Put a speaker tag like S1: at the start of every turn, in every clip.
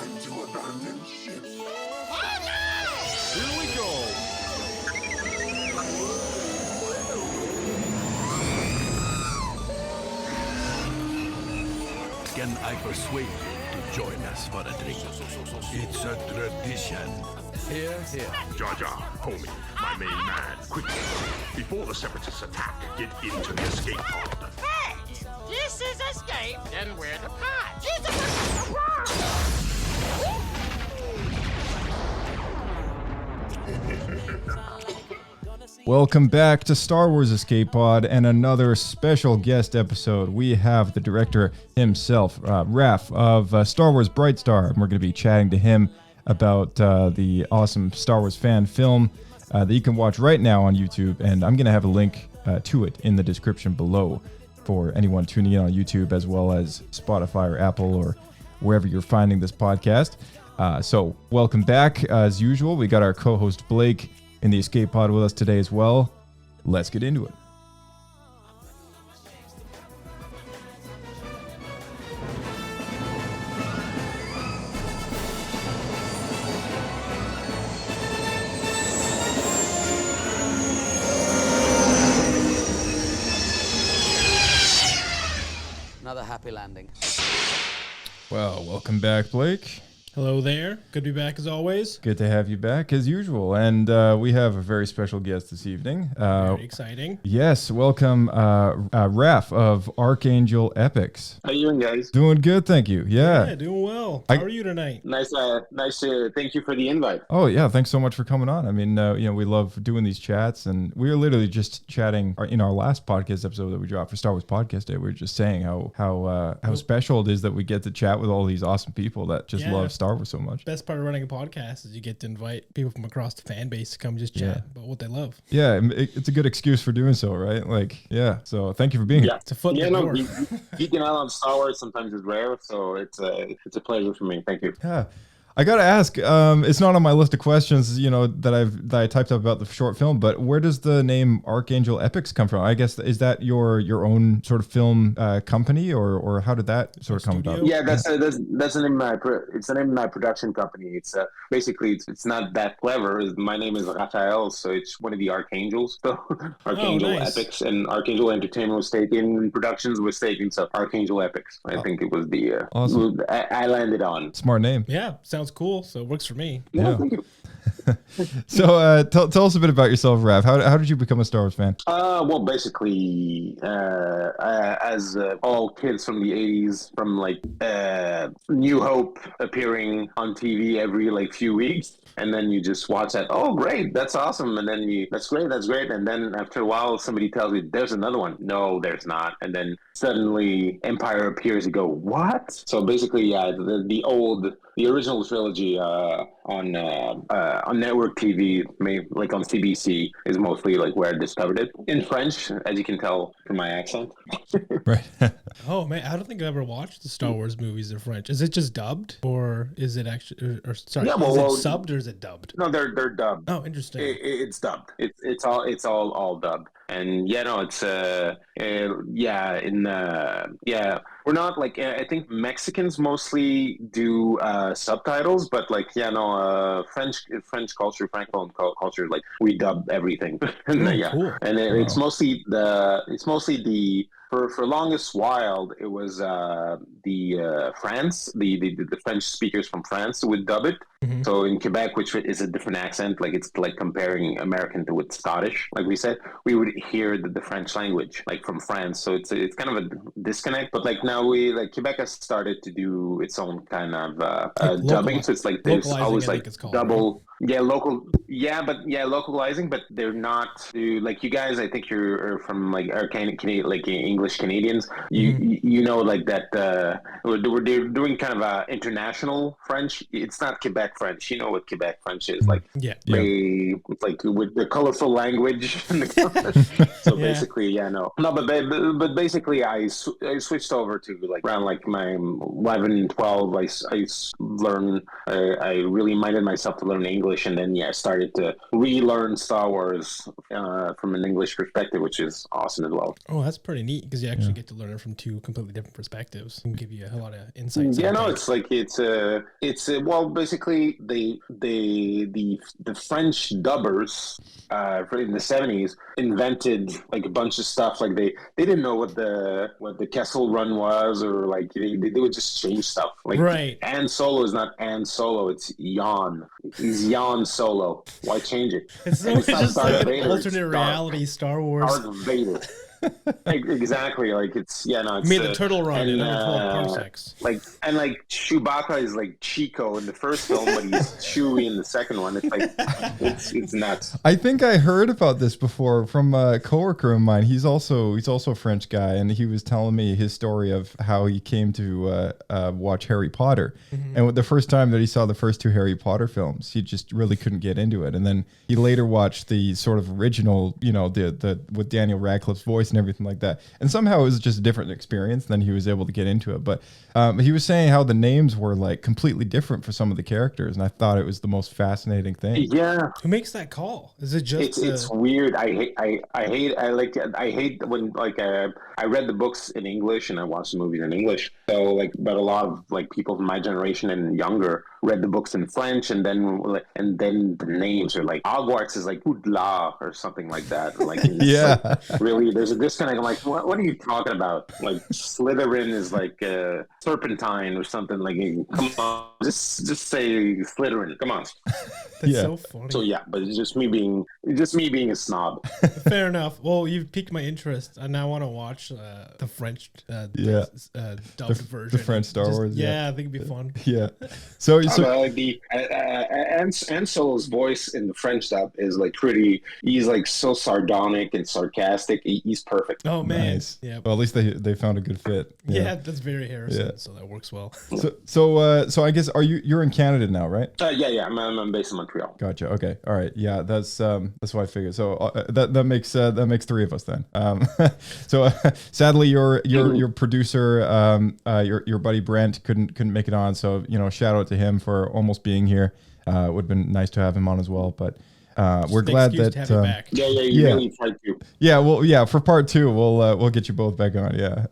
S1: time to abandon ship.
S2: Oh no!
S3: Here we go!
S4: Can I persuade you to join us for a drink? It's a tradition. Here, here.
S1: Jar Jar, homie, my main man, quickly. Before the Separatists attack, get into the escape pod.
S2: Hey! This is escape, then we're the pod.
S5: Welcome back to Star Wars Escape Pod and another special guest episode. We have the director himself, Raph of Star Wars Brightstar, and we're going to be chatting to him about the awesome Star Wars fan film that you can watch right now on YouTube, and I'm going to have a link to it in the description below for anyone tuning in on YouTube, as well as Spotify or Apple or wherever you're finding this podcast. So welcome back. As usual, we got our co-host Blake in the Escape Pod with us today as well. Let's get into it.
S6: Another happy landing.
S5: Well, welcome back, Blake.
S7: Hello there. Good to be back as always.
S5: Good to have you back as usual. And we have a very special guest this evening.
S7: Very exciting.
S5: Yes, welcome Raph of Archangel Epics.
S8: How you doing, guys?
S5: Doing good, thank you. Yeah.
S7: Doing well. How are you tonight?
S8: Nice. Thank you for the invite.
S5: Oh yeah, thanks so much for coming on. I mean, we love doing these chats, and we were literally just chatting in our last podcast episode that we dropped for Star Wars Podcast Day. We were just saying how special it is that we get to chat with all these awesome people that just love Star Wars so much.
S7: Best part of running a podcast is you get to invite people from across the fan base to come just chat about what they love.
S5: Yeah, it's a good excuse for doing so, right? Like, yeah. So thank you for being here.
S7: It's a foot in the door.
S8: Geeking out on Star Wars sometimes is rare, so it's a pleasure for me. Thank you.
S5: Yeah. I gotta ask. It's not on my list of questions, that I typed up about the short film. But where does the name Archangel Epics come from? I guess is that your own sort of film company, or how did that sort of come about?
S8: Yeah, that's the name of it's the name of my production company. It's basically it's not that clever. My name is Raphaël, so it's one of the Archangels. So Archangel Epics and Archangel Entertainment was taken. Productions was taken. So Archangel Epics. I think it was the
S5: awesome.
S8: I landed on.
S5: Smart name.
S7: Yeah, sounds cool. So it works for me.
S8: Yeah. Thank you.
S5: So tell us a bit about yourself, Raph. How did you become a Star Wars fan?
S8: Well, basically, as all kids from the 80s, from like New Hope appearing on TV every few weeks, and then you just watch that. Oh, great, that's awesome, and then that's great, and then after a while, somebody tells you there's another one. No, there's not, and then suddenly Empire appears. You go, what? So basically, the original trilogy on network TV, like on CBC, is mostly like where I discovered it in French, as you can tell from my accent.
S5: Right.
S7: Oh man, I don't think I've ever watched the Star Wars movies in French. Is it just dubbed, or is it actually? Or sorry, is it subbed or is it dubbed?
S8: No, they're dubbed.
S7: Oh, interesting.
S8: It's dubbed. It's all dubbed. And it's we're not like, I think Mexicans mostly do subtitles, but French culture, Francophone culture, like we dub everything. And
S7: cool.
S8: And it's mostly the for longest while it was France, the French speakers from France would dub it. Mm-hmm. So in Quebec, which is a different accent, like it's like comparing American to with Scottish, like we said, we would hear the French language like from France. So it's kind of a disconnect. But like now Quebec has started to do its own kind of dubbing. So it's like there's always like double. Right? Localizing, but they're not like you guys. I think you're from like Canadian, like English Canadians. You know like that. We're doing kind of international French. It's not Quebec French. You know what Quebec French is like? It's like with the colorful language. So basically, but basically, I switched over to like around like my 11, 12. I learned. I really minded myself to learn English. English, and then started to relearn Star Wars from an English perspective, which is awesome as well.
S7: Oh, that's pretty neat because you actually get to learn it from two completely different perspectives and give you a lot of insights.
S8: Yeah, no, it's like well, basically the French dubbers in the 70s invented like a bunch of stuff. Like they didn't know what the Kessel Run was, or like they would just change stuff. Like
S7: right.
S8: Han Solo is not Han Solo, it's Jan. He's Jan Solo. Why change it?
S7: It's just like an alternate reality Star Wars.
S8: Darth Vader. Exactly, like it's
S7: made the turtle run in under 12 parsecs.
S8: Like Chewbacca is like Chico in the first film, but he's Chewie in the second one. It's like it's nuts.
S5: I think I heard about this before from a coworker of mine. He's also a French guy, and he was telling me his story of how he came to watch Harry Potter. Mm-hmm. And the first time that he saw the first two Harry Potter films, he just really couldn't get into it. And then he later watched the sort of original, the with Daniel Radcliffe's voice and everything like that, and somehow it was just a different experience. Then he was able to get into it, but he was saying how the names were like completely different for some of the characters, and I thought it was the most fascinating thing.
S8: Yeah,
S7: who makes that call? Is it just
S8: it's weird. I hate when like I read the books in English and I watched the movies in English, so like, but a lot of like people from my generation and younger read the books in French, and then the names are like Hogwarts is like Poudlard or something like that. Like
S5: yeah,
S8: like, really, there's a disconnect. I'm like, what are you talking about? Like Slytherin is like Serpentine or something. Like, come on, just say Slytherin. Come on.
S7: That's so funny.
S8: So yeah, but it's just me being a snob.
S7: Fair enough. Well, you've piqued my interest, and I want to watch the French dubbed version,
S5: the French Star Wars.
S7: Yeah, I think it'd be fun.
S5: Yeah. So
S8: the Han Solo's voice in the French dub is like pretty. He's like so sardonic and sarcastic. He's perfect.
S7: Oh man.
S5: Nice.
S7: Yeah.
S5: Well, at least they found a good fit.
S7: Yeah, that's very Harrison. So that works well.
S5: So I guess you're in Canada now, right?
S8: Yeah. I'm based in Montreal.
S5: Gotcha. Okay. All right. Yeah. That's what I figured. So that makes three of us then. So sadly, your producer, your buddy Brent couldn't make it on. So shout out to him for almost being here. It would have been nice to have him on as well, but we're glad that
S8: you really tried to.
S5: Yeah, well, yeah, for part two we'll get you both back on. Yeah.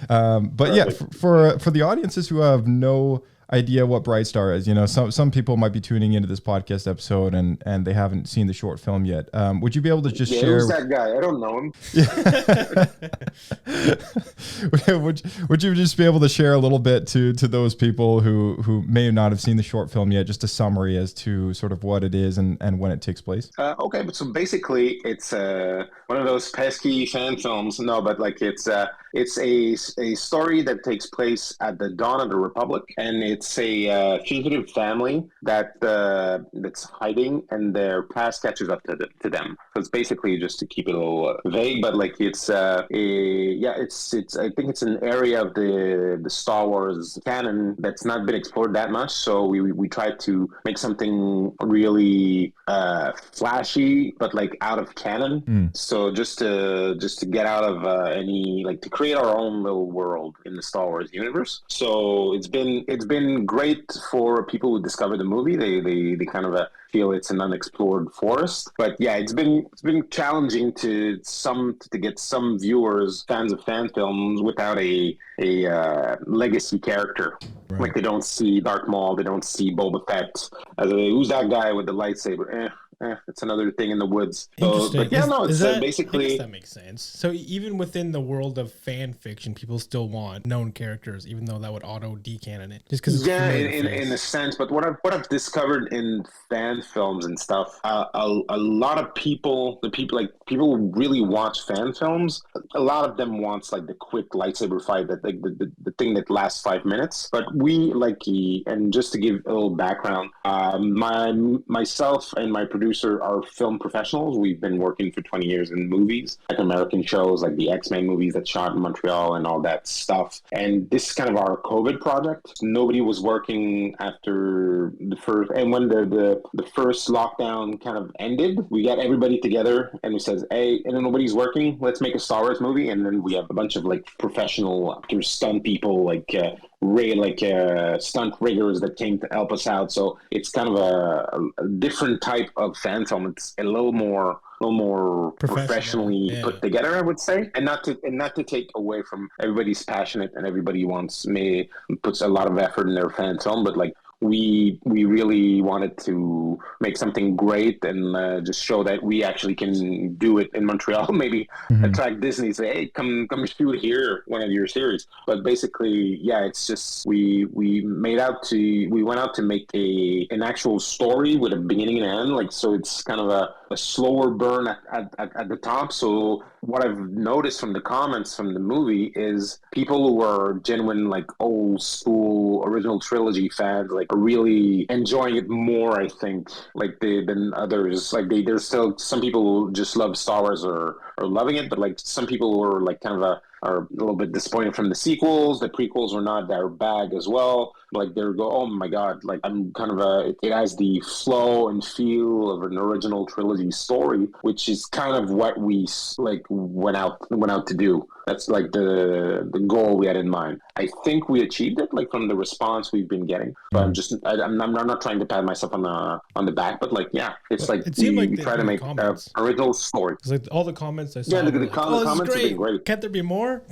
S5: But perfect. Yeah, for the audiences who have no idea what Brightstar is, some people might be tuning into this podcast episode and they haven't seen the short film yet. Would you be able to just share?
S8: Who's that guy? I don't know
S5: him. Would you just be able to share a little bit to those people who may not have seen the short film yet, just a summary as to sort of what it is and when it takes place?
S8: Okay, but so basically it's one of those pesky fan films. No, but like it's a story that takes place at the dawn of the Republic, and it's a fugitive family that's hiding, and their past catches up to them. So it's basically, just to keep it a little vague, but like it's I think it's an area of the Star Wars canon that's not been explored that much. So we tried to make something really flashy, but like out of canon. So just to get out of any, like, to create our own little world in the Star Wars universe. So it's been great for people who discover the movie. They kind of feel it's an unexplored forest. But yeah, it's been challenging to get some viewers, fans of fan films, without a legacy character. Right. Like, they don't see Darth Maul, they don't see Boba Fett. Who's that guy with the lightsaber? It's another thing in the woods. So, but yeah, basically.
S7: I guess that makes sense. So even within the world of fan fiction, people still want known characters, even though that would auto decanon it. Just because.
S8: Yeah, in a sense. But what I've discovered in fan films and stuff, a lot of people who really watch fan films, a lot of them wants like the quick lightsaber fight, that like the thing that lasts 5 minutes. But we and just to give a little background, myself and my producer are film professionals. We've been working for 20 years in movies, like American shows, like the X-Men movies that shot in Montreal and all that stuff. And this is kind of our COVID project. Nobody was working after the first, and when the first lockdown kind of ended, we got everybody together and we said, hey, and then nobody's working, let's make a Star Wars movie. And then we have a bunch of like professional actors, stunt people, like stunt riggers that came to help us out. So it's kind of a different type of fan film. It's a little more professionally put together, I would say, and not to take away from everybody's passionate and everybody puts a lot of effort in their fan film, but like we really wanted to make something great and just show that we actually can do it in Montreal. Maybe attract Disney, say, hey, come shoot here, one of your series. But basically, yeah, it's just we went out to make an actual story with a beginning and end. Like, so it's kind of a slower burn at the top. So what I've noticed from the comments from the movie is people who are genuine, like old school original trilogy fans, like are really enjoying it more, I think, than others. Like there's still some people who just love Star Wars or loving it, but like some people who are like are a little bit disappointed from the sequels. The prequels were not their bag as well. Like they go, oh my god! Like I'm kind of it has the flow and feel of an original trilogy story, which is kind of what we like went out to do. That's like the goal we had in mind. I think we achieved it, like from the response we've been getting. But I'm not trying to pat myself on the back, but like yeah, it's like
S7: it seemed like
S8: we try to make an original story.
S7: It's like all the comments I saw.
S8: Yeah, the comments have been great.
S7: Can't there be more?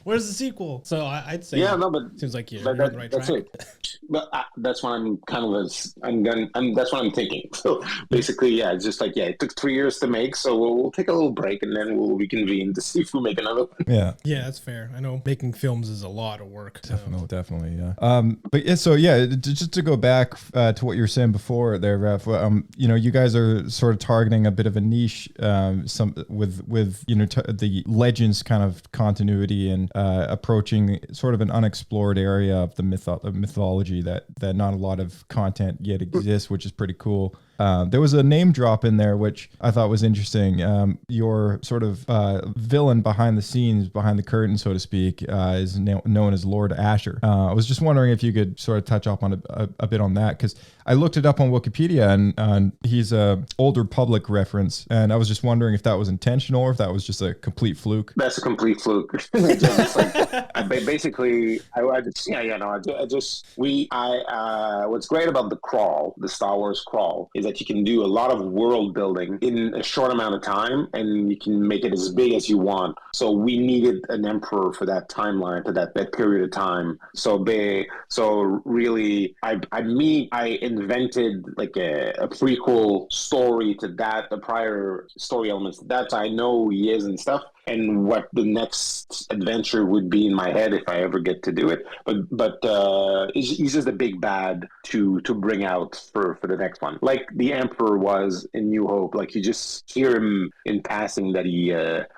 S7: Where's the sequel? So I'd say
S8: but
S7: seems like you're on the right
S8: that's
S7: track.
S8: it. But that's what I'm kind of that's what I'm thinking. So basically, yeah, it's just like it took 3 years to make, so we'll take a little break and then we'll reconvene to see if we make another one.
S5: Yeah,
S7: that's fair. I know making films is a lot of work.
S5: Definitely, yeah. But yeah, so yeah, just to go back to what you were saying before there, Raph. You guys are sort of targeting a bit of a niche, with the Legends kind of continuity and approaching sort of an unexplored area of the mythology that not a lot of content yet exists, which is pretty cool. There was a name drop in there, which I thought was interesting. Your sort of villain behind the scenes, behind the curtain, so to speak, is known as Lord Asher. I was just wondering if you could sort of touch up on a bit on that, because I looked it up on Wikipedia and he's a Old Republic reference, and I was just wondering if that was intentional or if that was just a complete fluke.
S8: That's a complete fluke. What's great about the Star Wars crawl, is that you can do a lot of world building in a short amount of time, and you can make it as big as you want. So we needed an emperor for that timeline, for that period of time. So really, I invented like a prequel story to that, the prior story elements. That's I know who he is and stuff, and what the next adventure would be in my head if I ever get to do it. But he's just a big bad to bring out for the next one. Like the Emperor was in New Hope. Like you just hear him in passing that he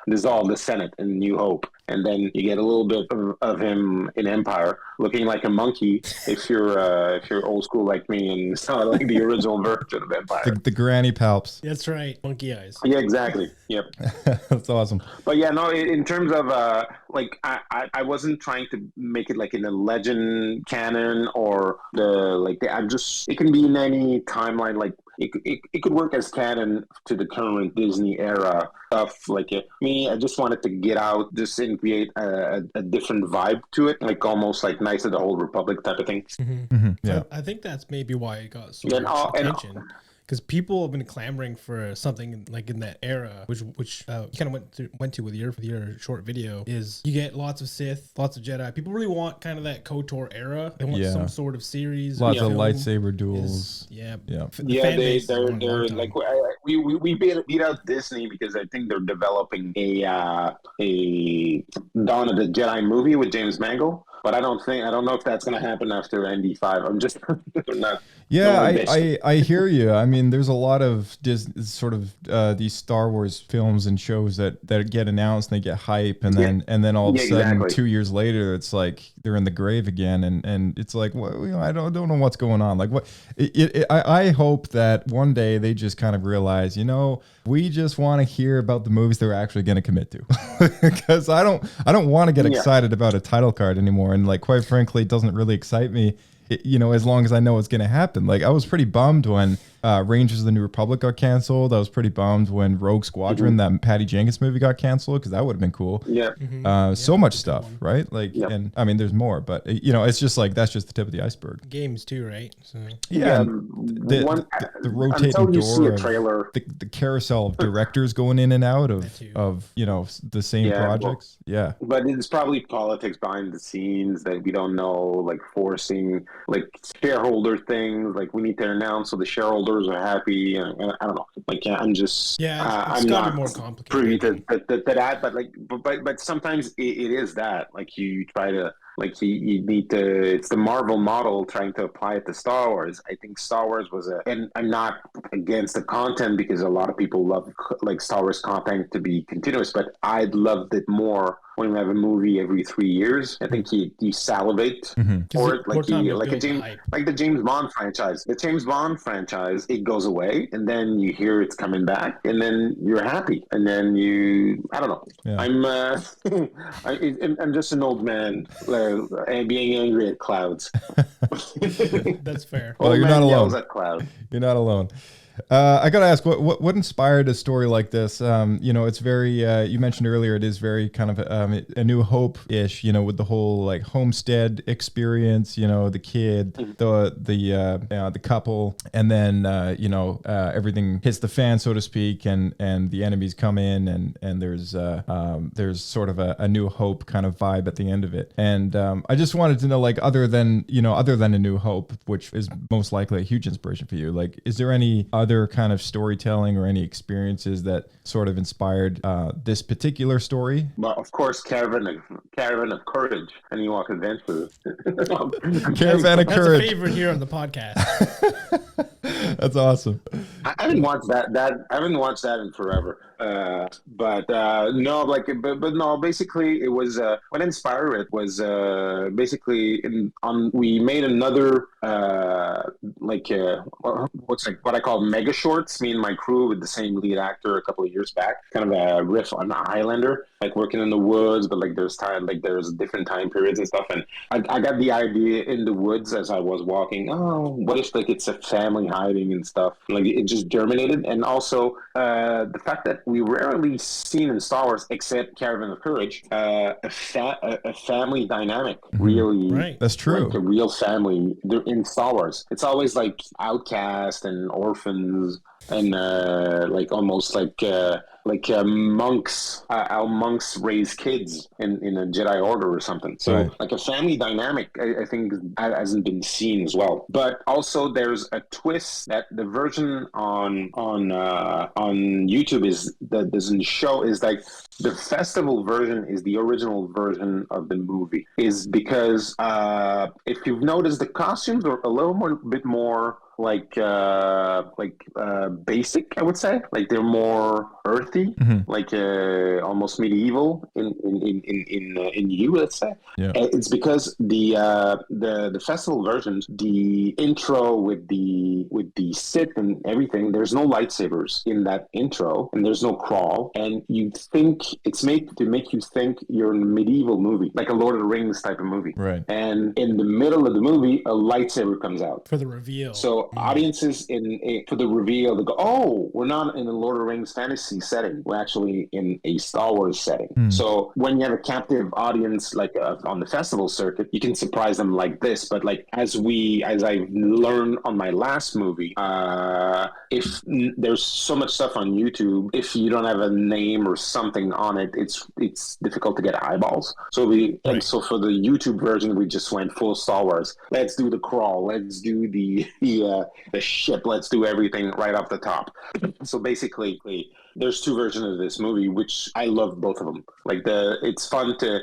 S8: dissolved the Senate in New Hope. And then you get a little bit of him in Empire, looking like a monkey. If you're old school like me, and it's not like the original version of Empire,
S5: the granny palps.
S7: That's right, monkey eyes.
S8: Yeah, exactly. Yep,
S5: that's awesome.
S8: But yeah, no. In terms of I wasn't trying to make it like in a legend canon or it can be in any timeline. Like it could work as canon to the current Disney era stuff. Like me, I just wanted to get out just and create a different vibe to it, like almost like Knights of the Old Republic type of thing.
S7: Mm-hmm. Mm-hmm. Yeah, I think that's maybe why it got so much attention. Because people have been clamoring for something like in that era, which you kind of went to with your short video, is you get lots of Sith, lots of Jedi. People really want kind of that KOTOR era. They want some sort of series.
S5: Lots of lightsaber duels.
S8: They're like we beat out Disney because I think they're developing a Dawn of the Jedi movie with James Mangold. But I don't know if that's going to happen after ND5. I'm just not.
S5: Yeah, I hear you. I mean, there's a lot of these Star Wars films and shows that get announced and they get hype, and then all of a sudden 2 years later, it's like they're in the grave again, and it's like, well, I don't know what's going on. Like what? I hope that one day they just kind of realize, we just want to hear about the movies they're actually going to commit to, because I don't want to get excited about a title card anymore, and like quite frankly, it doesn't really excite me. As long as I know what's going to happen. Like I was pretty bummed when Rangers of the New Republic got canceled. I was pretty bummed when Rogue Squadron, that Patty Jenkins movie, got canceled because that would have been cool.
S8: Yeah.
S5: So much stuff, right? Like, and I mean, there's more, but it's just like that's just the tip of the iceberg.
S7: Games too, right? So
S5: yeah, the rotating
S8: until you see
S5: door,
S8: a trailer,
S5: the carousel of directors going in and out of the same projects. Yeah,
S8: but it's probably politics behind the scenes that we don't know, like forcing like shareholder things, like we need to announce so the shareholders are happy. I don't know. Like I'm just
S7: it's
S8: I'm
S7: gotta
S8: not
S7: be more complicated.
S8: privy to that, but like but sometimes it is that like you try to. Like you need to. It's the Marvel model trying to apply it to Star Wars. I think Star Wars was and I'm not against the content because a lot of people love like Star Wars content to be continuous, but I'd loved it more when we have a movie every 3 years. I think you salivate for it, like the James Bond franchise. The James Bond franchise, it goes away, and then you hear it's coming back, and then you're happy, and then I don't know. Yeah. I'm just an old man. And being angry at clouds.
S7: That's fair.
S5: Well, you're not alone.
S8: At cloud.
S5: You're not alone. I gotta ask, what inspired a story like this? It's very. You mentioned earlier, it is very kind of a New Hope-ish. With the whole like homestead experience. The kid, the couple, and then everything hits the fan, so to speak, and the enemies come in, and there's sort of a New Hope kind of vibe at the end of it. And I just wanted to know, like, other than A New Hope, which is most likely a huge inspiration for you, like, is there any other kind of storytelling or any experiences that sort of inspired this particular story?
S8: Well, of course, Caravan of Courage and Ewok Adventure.
S5: Caravan of Courage.
S7: That's a favorite here on the podcast.
S5: That's awesome.
S8: I haven't watched that. I haven't watched that in forever. But no. Basically, it was what inspired it was basically we made another what I call mega shorts. Me and my crew with the same lead actor a couple of years back. Kind of a riff on the Highlander, like working in the woods, but like there's different time periods and stuff. And I got the idea in the woods as I was walking. Oh, what if like it's a family hiding and stuff? Like it just germinated, and also the fact that we rarely seen in Star Wars, except Caravan of Courage, a family dynamic. Really,
S5: right? That's true.
S8: Like a real family in Star Wars. It's always like outcast and orphans and like almost like monks, how monks raise kids in a Jedi Order or something. So
S5: right.
S8: Like a family dynamic, I think hasn't been seen as well. But also there's a twist that the version on YouTube that doesn't show is like the festival version is the original version of the movie. Is because if you've noticed, the costumes are a little bit more basic, I would say. Like they're more earthy, like almost medieval in you, let's say.
S5: Yeah.
S8: It's because the festival versions, the intro with the Sith and everything, there's no lightsabers in that intro, and there's no crawl, and you think it's made to make you think you're in a medieval movie, like a Lord of the Rings type of movie.
S5: Right.
S8: And in the middle of the movie, a lightsaber comes out
S7: for the reveal.
S8: So audiences for the reveal, they go, "Oh, we're not in a Lord of the Rings fantasy setting. We're actually in a Star Wars setting." So when you have a captive audience like on the festival circuit, you can surprise them like this. But like as I learned on my last movie, if there's so much stuff on YouTube, if you don't have a name or something on it, it's difficult to get eyeballs. So so for the YouTube version, we just went full Star Wars. Let's do the crawl. Let's do the ship. Let's do everything right off the top. So basically, there's two versions of this movie, which I love both of them. Like it's fun to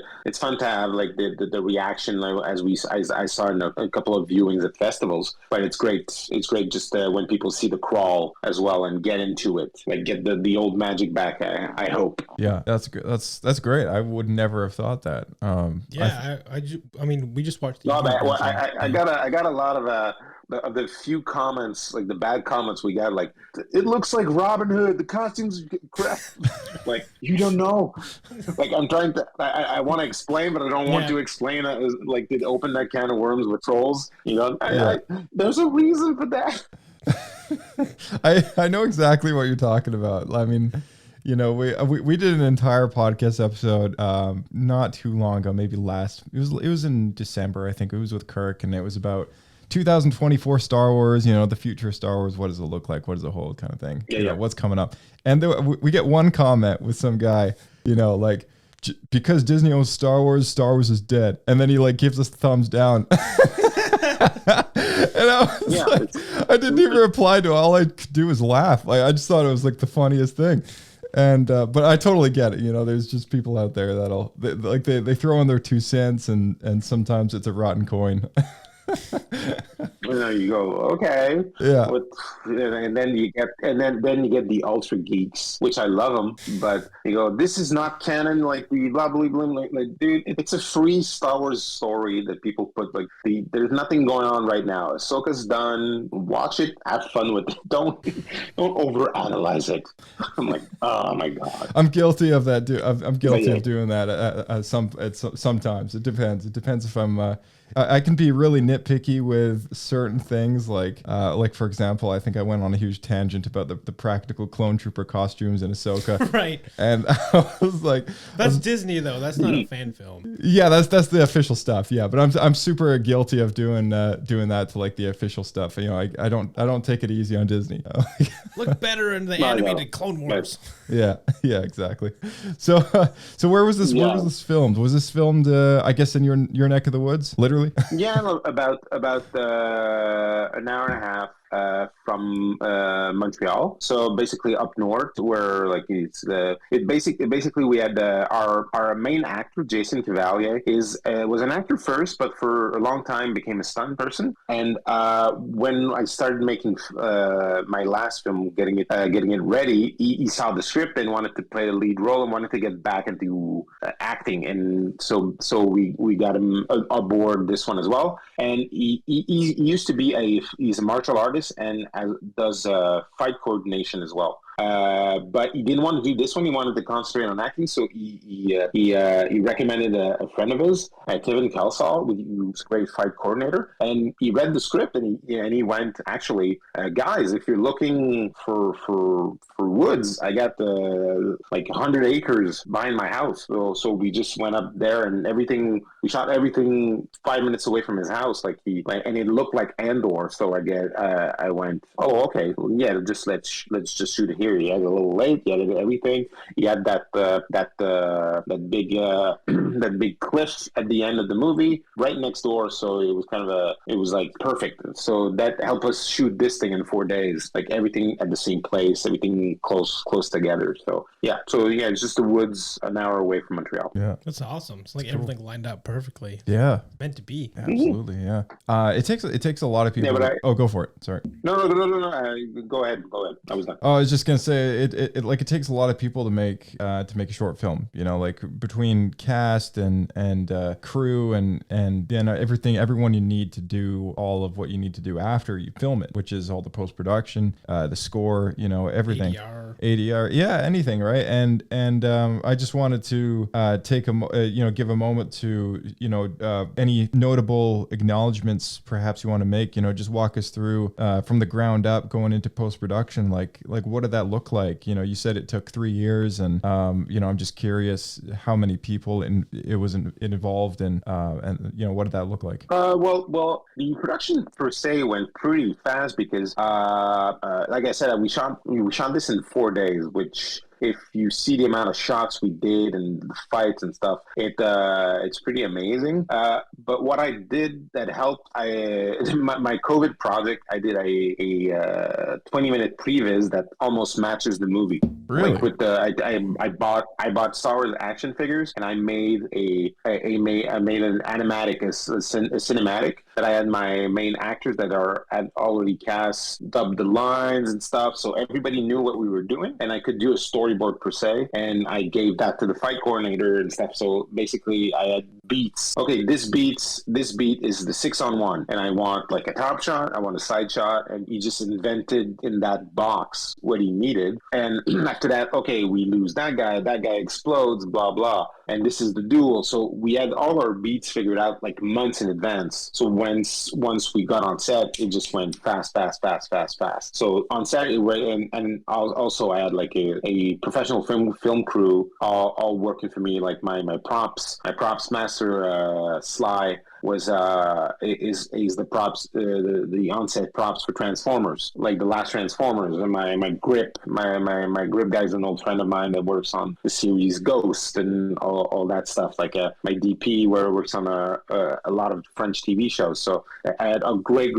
S8: have like the reaction as I saw in a couple of viewings at festivals. But it's great. It's great just when people see the crawl as well and get into it, like get the old magic back. I hope. Yeah,
S5: that's good. That's great. I would never have thought that.
S7: I mean, we just watched.
S8: I got a lot of. The few comments, like the bad comments we got, like, it looks like Robin Hood, the costumes crap. Like, you don't know. Like, I'm trying to, I want to explain, but I don't want to explain it. Like, did open that can of worms with trolls, you know? There's a reason for that.
S5: I know exactly what you're talking about. I mean, you know, we did an entire podcast episode not too long ago, maybe it was in December, I think. It was with Kirk, and it was about 2024 Star Wars, you know, the future of Star Wars. What does it look like? What does it hold, kind of thing?
S8: Yeah.
S5: What's coming up? And we get one comment with some guy, you know, like, because Disney owns Star Wars is dead. And then he like gives us the thumbs down. And I was like, I didn't even reply to it. All I could do was laugh. Like, I just thought it was like the funniest thing. And but I totally get it. You know, there's just people out there they throw in their 2 cents, and sometimes it's a rotten coin.
S8: You know, you go, okay,
S5: yeah,
S8: and then you get the ultra geeks, which I love them, but you go, this is not canon, like the blah blah blah, like dude, it's a free Star Wars story that people put like there's nothing going on right now. Ahsoka's done. Watch it, have fun with it. Don't overanalyze it. I'm like, oh my god,
S5: I'm guilty of that. I'm guilty of doing that. Sometimes it depends. It depends if I'm. I can be really nitpicky with certain things, like for example, I think I went on a huge tangent about the practical clone trooper costumes in Ahsoka.
S7: Right.
S5: And I was like,
S7: that's Disney though. That's not a fan film.
S5: Yeah, that's the official stuff. Yeah, but I'm super guilty of doing that to like the official stuff. You know, I don't take it easy on Disney.
S7: Look better in the animated Clone Wars.
S5: Yeah, exactly. So where was this? Where was this filmed? Was this filmed? I guess in your neck of the woods, literally.
S8: Yeah, about an hour and a half from Montreal. So basically up north, where like basically we had our main actor Jason Cavalier was an actor first, but for a long time became a stunt person. And when I started making my last film, getting it ready, he saw the script and wanted to play the lead role and wanted to get back into acting. And so we got him aboard this one as well. And he used to be he's a martial artist and does fight coordination as well. But he didn't want to do this one. He wanted to concentrate on acting, so he recommended a friend of his, Kevin Kelsall, who's a great fight coordinator, and he read the script and he went, actually, guys, if you're looking for woods, I got like 100 acres behind my house. So we just went up there and we shot everything 5 minutes away from his house, and it looked like Andor. So I went, oh, okay, well, yeah, let's just shoot it here. He had a little lake. He had everything. He had that big cliff at the end of the movie right next door. So it was like perfect. So that helped us shoot this thing in 4 days. Like everything at the same place, everything close together. So it's just the woods an hour away from Montreal.
S7: Yeah, that's awesome. It's like everything lined up perfectly.
S5: Yeah,
S7: meant to be.
S5: Absolutely. Yeah. It takes a lot of people. Yeah, go for it. Sorry.
S8: No. Go ahead. I was done.
S5: Oh, I was just gonna say it takes a lot of people to make a short film. You know, like between cast and crew and everyone you need to do all of what you need to do after you film it, which is all the post production, the score, you know, everything. ADR, yeah, anything, right? And I just wanted to give a moment to any notable acknowledgments perhaps you want to make. You know, just walk us through from the ground up going into post production. Like what did that look like? You know, you said it took 3 years, and I'm just curious how many people it was involved in, and what did that look like?
S8: Well, the production per se went pretty fast because, like I said, we shot this in 4 days, which, if you see the amount of shots we did and the fights and stuff, it's pretty amazing. But what I did that helped, my COVID project, I did a 20-minute previs that almost matches the movie.
S5: Really?
S8: Like with I bought Star Wars action figures, and I made an animatic, a cinematic that I had my main actors that had already cast, dubbed the lines and stuff, so everybody knew what we were doing, and I could do a storyboard per se, and I gave that to the fight coordinator and stuff. So basically, I had beats. Okay, this beat is the 6-on-1, and I want like a top shot, I want a side shot, and he just invented in that box what he needed. And after that, okay, we lose that guy explodes, blah blah, and this is the duel. So we had all our beats figured out like months in advance. So once we got on set, it just went fast. So on set, and also I had like a professional film crew all working for me, like my props master, Sly, is the props, the on-set props for Transformers, like the last Transformers. And my grip guy is an old friend of mine that works on the series Ghost and all that stuff. Like my DP, where works on a lot of French TV shows. So I had a great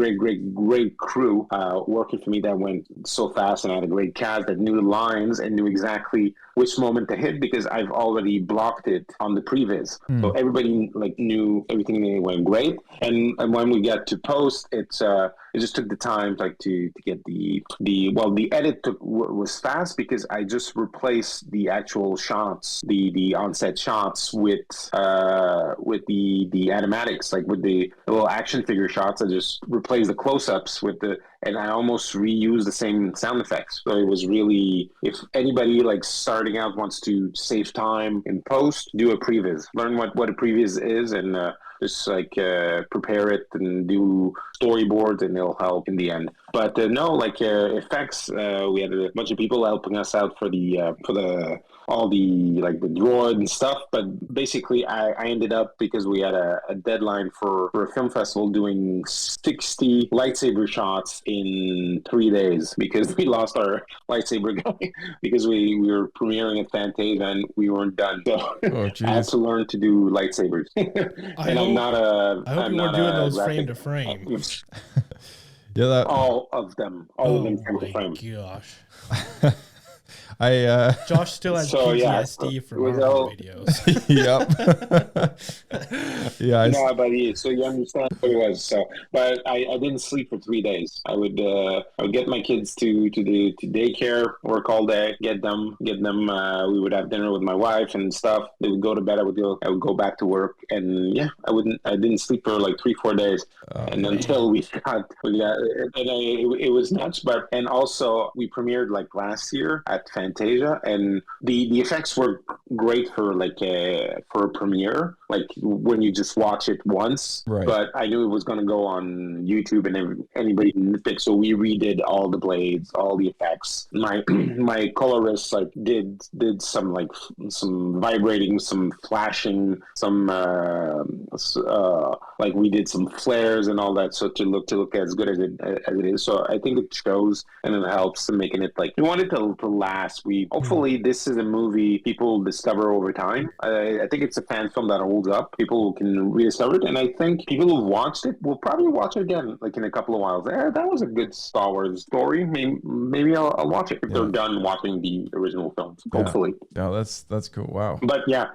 S8: crew working for me that went so fast, and I had a great cast that knew the lines and knew exactly which moment to hit because I've already blocked it on the previs. So everybody like knew everything went great. And when we get to post, it just took the time like to get the edit was fast because I just replaced the actual shots, the onset shots with the animatics, like with the little action figure shots. I just replaced the close-ups and I almost reused the same sound effects. So it was really, if anybody like starting out wants to save time in post, do a previs. Learn what a previs is, and just like prepare it and do storyboards, and it'll help in the end. But effects, we had a bunch of people helping us out for all the like the droid and stuff. But basically I ended up, because we had a deadline for a film festival, doing 60 lightsaber shots in 3 days because we lost our lightsaber guy because we were premiering at Fantasia and we weren't done. So I had to learn to do lightsabers.
S7: I hope you were doing those frame to frame.
S5: Yeah,
S8: all of them frame to frame.
S7: Gosh.
S5: Josh
S7: still has PTSD from our videos.
S5: Yep. Yeah.
S8: So you understand what it was. So, but I didn't sleep for 3 days. I would get my kids to daycare, work all day, get them. We would have dinner with my wife and stuff. They would go to bed. I would go back to work, and I didn't sleep for like 3-4 days, until we got, it was nuts. But and also we premiered like last year at Fantasia, and the effects were great for a premiere, like when you just watch it once.
S5: Right.
S8: But I knew it was going to go on YouTube and anybody can nitpick, so we redid all the blades, all the effects. My colorist did some vibrating, some flashing, some we did some flares and all that, so to look as good as it is. So I think it shows, and it helps in making it we want it to last. Hopefully this is a movie people discover over time. I think it's a fan film that holds up. People can rediscover it, and I think people who watched it will probably watch it again, in a couple of while. That was a good Star Wars story. Maybe I'll watch it if they're done watching the original films. Hopefully.
S5: Yeah, that's cool. Wow.
S8: But yeah,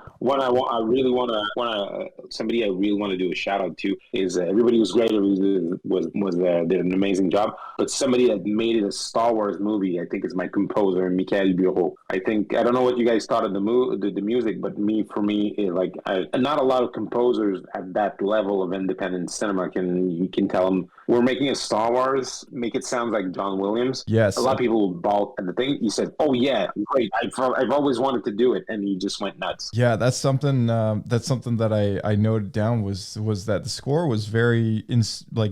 S8: somebody I really want to do a shout out to is everybody was great. Did an amazing job. But somebody that made it a Star Wars movie, I think, is my composer, Michael Bureau. I don't know what you guys thought of the music, but for me, not a lot of composers at that level of independent cinema you can tell them, we're making a Star Wars, make it sound like John Williams.
S5: Yes.
S8: A lot of people balked at the thing. He said, "Oh yeah, great! I've always wanted to do it," and he just went nuts.
S5: Yeah, that's something that I noted down was that the score was very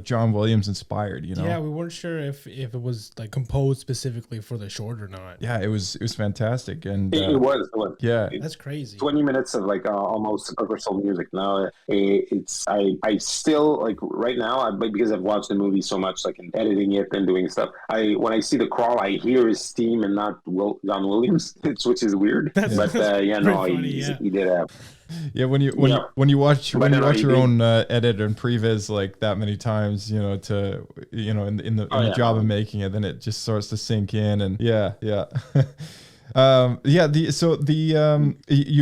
S5: John Williams inspired.
S7: Yeah, we weren't sure if it was composed specifically for the short or not.
S5: Yeah, it was fantastic, and
S8: it was.
S5: Yeah,
S7: that's crazy.
S8: 20 minutes of almost universal music. Now I still right now, because I've watched the movie so much, in editing it and doing stuff. When I see the crawl, I hear his theme and not John Williams, which is weird. He did have.
S5: Yeah, when you watch your own edit and previs that many times, in the job of making it, then it just starts to sink in, and yeah. You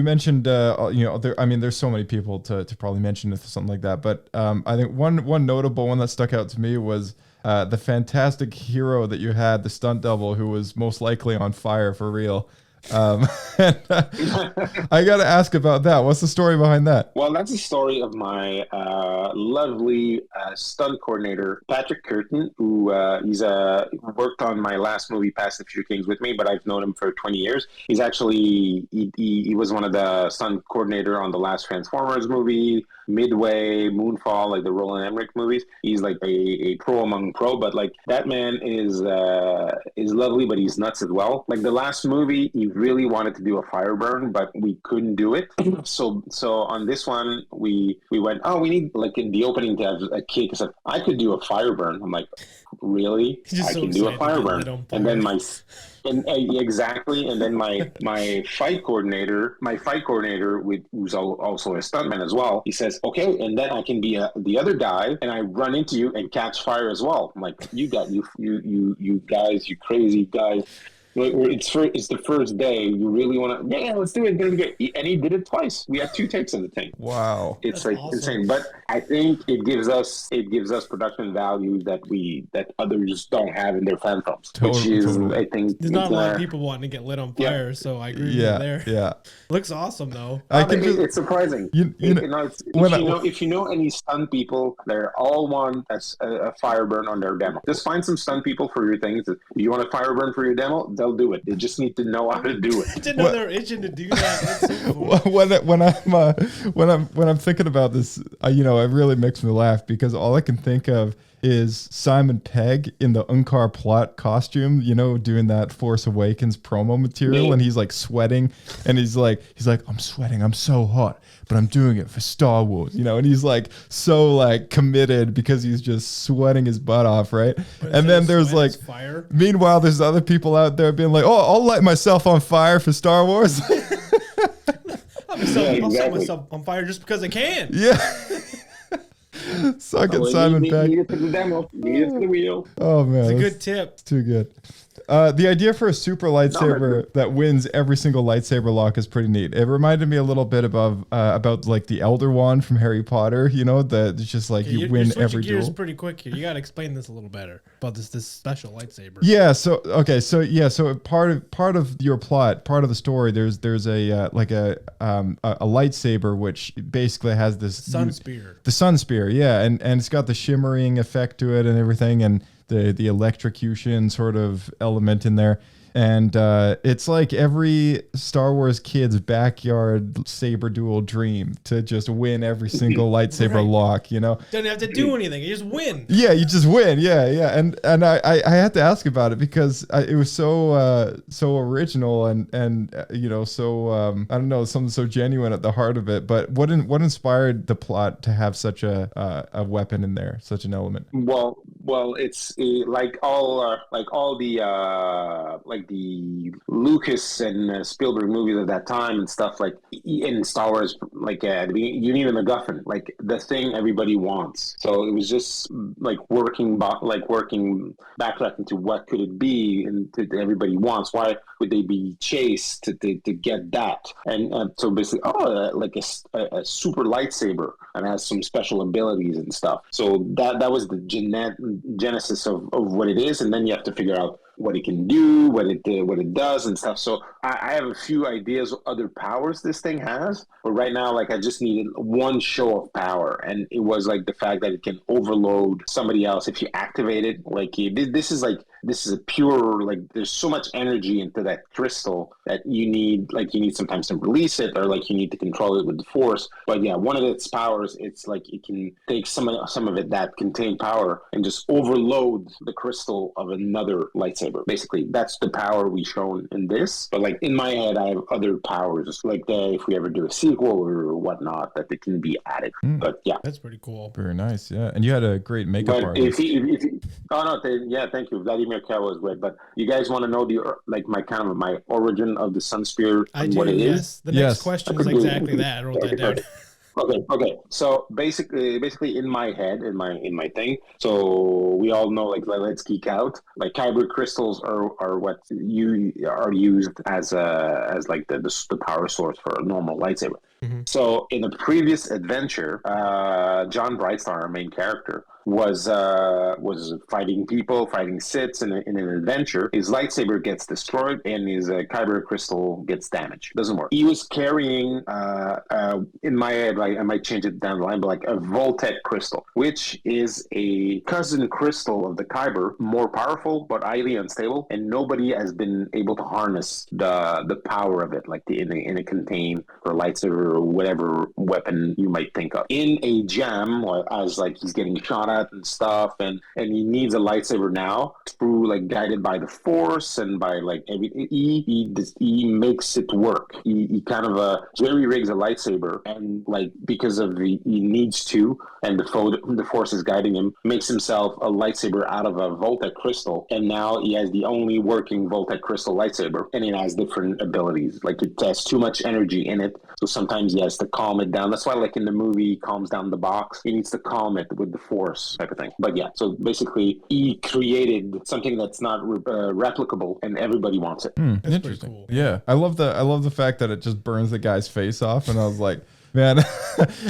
S5: mentioned there's so many people to probably mention if something like that, but I think one notable one that stuck out to me was the fantastic hero that you had, the stunt double, who was most likely on fire for real. I got to ask about that. What's the story behind that?
S8: Well, that's the story of my lovely stunt coordinator, Patrick Curtin, who he's worked on my last movie, Fast and Furious Kings, with me, but I've known him for 20 years. He's actually, he was one of the stunt coordinator on the last Transformers movie, Midway, Moonfall, like the Roland Emmerich movies. He's like a pro among pro, but like that man is lovely, but he's nuts as well. Like the last movie, he really wanted to do a fire burn, but we couldn't do it. So on this one, we went, oh, we need like in the opening to have a kid. Because I could do a fire burn. I'm like, really? I can do a fire burn. And then exactly. And then my fight coordinator, who's also a stuntman as well, he says, okay, and then I can be the other guy, and I run into you and catch fire as well. I'm like, you guys, you crazy guys. It's the first day. You really want to? Yeah, let's do it. And he did it twice. We had 2 takes of the thing.
S5: Wow,
S8: it's That's like awesome. Insane. But I think it gives us production value that others don't have in their fan films. Totally. I think
S7: there's not a lot of people wanting to get lit on fire. Yeah. So I agree with you there.
S5: Yeah,
S7: looks awesome though.
S8: It's surprising. If you know any stunt people, they're all want a fire burn on their demo. Just find some stunt people for your things. If you want a fire burn for your demo, they'll do it. They just need to know how to do it.
S7: I didn't know they're itching to do that. That's so
S5: cool. When I'm thinking about this, it really makes me laugh because all I can think of is Simon Pegg in the Unkar plot costume, doing that Force Awakens promo material, and he's like sweating, and he's like, I'm sweating, I'm so hot, but I'm doing it for Star Wars, and he's like so like committed because he's just sweating his butt off, right? And then there's like, meanwhile, there's other people out there being like, oh, I'll light myself on fire for Star Wars.
S7: I'll set myself on fire just because I can.
S5: Yeah. Suck it, Simon Pegg.
S8: Need it for the demo. Need it for the wheel.
S5: Oh man,
S7: it's a good tip.
S5: It's too good. The idea for a super lightsaber that wins every single lightsaber lock is pretty neat. It reminded me a little bit about like the Elder Wand from Harry Potter. That it's just like you win every duel.
S7: Gears pretty quick here. You got to explain this a little better about this special lightsaber.
S5: Yeah. So part of your plot, part of the story, there's a lightsaber which basically has this
S7: sun spear.
S5: The sun spear, yeah, and it's got the shimmering effect to it and everything, and the electrocution sort of element in there. And it's like every Star Wars kid's backyard saber duel dream to just win every single lightsaber lock,
S7: Don't have to do anything. You just win.
S5: Yeah, you just win. Yeah. And I had to ask about it because it was so original and so I don't know, something so genuine at the heart of it. But what inspired the plot to have such a weapon in there, such an element?
S8: Well, it's like all the Lucas and Spielberg movies of that time and stuff, like in Star Wars, like you need a MacGuffin, like the thing everybody wants. So it was just like working backtracking to what could it be and that everybody wants. Why would they be chased to get that? And so basically, like a super lightsaber and has some special abilities and stuff. So that was the genesis of what it is, and then you have to figure out what it can do, what it does and stuff. So I have a few ideas of other powers this thing has, but right now, like, I just needed one show of power, and it was like the fact that it can overload somebody else if you activate it. Like, this is a pure, like, there's so much energy into that crystal that you need sometimes to release it, or like you need to control it with the Force. But yeah, one of its powers, it's like it can take some of it that contain power and just overload the crystal of another lightsaber. Basically, that's the power we shown in this. But like in my head, I have other powers, like if we ever do a sequel or whatnot, that they can be added. But yeah,
S7: that's pretty cool.
S5: Very nice. Yeah, and you had a great makeup artist.
S8: Thank you. Vladimir Kell was great. But you guys want to know my origin of the sun spear and what it is?
S7: The next question is exactly that. I wrote that down.
S8: Okay. So basically, in my head, in my thing. So we all know, like, let's geek out. Like, kyber crystals are what you are used as like the power source for a normal lightsaber. Mm-hmm. So in a previous adventure, John Brightstar, our main character, was fighting people, fighting Siths in an adventure. His lightsaber gets destroyed and his kyber crystal gets damaged. Doesn't work. He was carrying, in my head, I might change it down the line, but like a Voltec crystal, which is a cousin crystal of the kyber, more powerful but highly unstable, and nobody has been able to harness the power of it, like in a contain or lightsaber or whatever weapon you might think of. In a jam, as like he's getting shot at and stuff, and he needs a lightsaber now through like guided by the Force and by like he makes it work. He kind of jerry rigs a lightsaber, and like because of he needs to, and the Force is guiding him, makes himself a lightsaber out of a Voltec crystal, and now he has the only working Voltec crystal lightsaber, and it has different abilities. Like it has too much energy in it, so sometimes he has to calm it down. That's why, like in the movie, he calms down the box. He needs to calm it with the Force type of thing. But yeah, so basically, he created something that's not replicable, and everybody wants it.
S5: That's interesting. Cool. Yeah, I love the fact that it just burns the guy's face off, and I was like, man,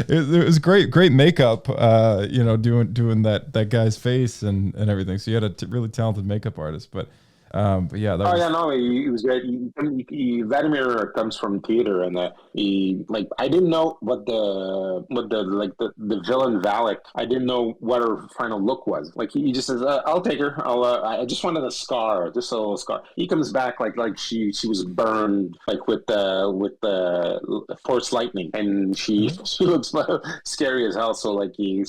S5: it was great makeup. Doing that guy's face and everything. So you had a really talented makeup artist, but yeah. He was great.
S8: Vladimir comes from theater, and I didn't know what the villain Valak. I didn't know what her final look was. Like he just says, "I'll take her. I just wanted a scar, just a little scar." He comes back like she was burned like with the Force lightning, and she looks scary as hell. He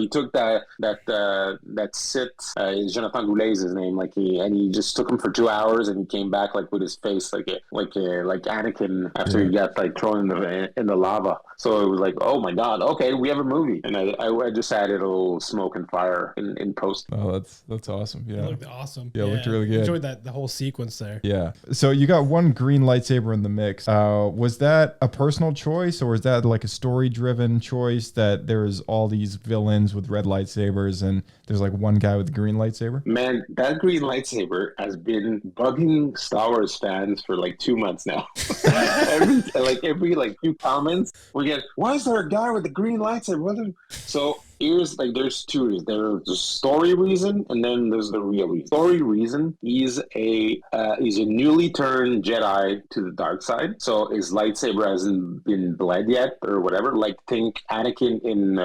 S8: took that Sith. Jonathan Goulet is his name. He just took him for 2 hours, and he came back like with his face like Anakin after he got like thrown in the lava. So it was like, oh my god, okay, we have a movie, and I just added a little smoke and fire in post.
S5: Oh, that's awesome. Yeah,
S7: it looked awesome.
S5: Yeah, it looked really good.
S7: Enjoyed the whole sequence there.
S5: Yeah. So you got one green lightsaber in the mix. Was that a personal choice, or was that like a story-driven choice that there's all these villains with red lightsabers and there's like one guy with a green lightsaber?
S8: Man, that green lightsaber has been bugging Star Wars fans for like 2 months now. every few comments we get, why is there a guy with a green lightsaber? So there's two reasons. There's the story reason, and then there's the real reason. Story reason, he's a newly turned Jedi to the dark side, so his lightsaber hasn't been bled yet or whatever. Like think Anakin in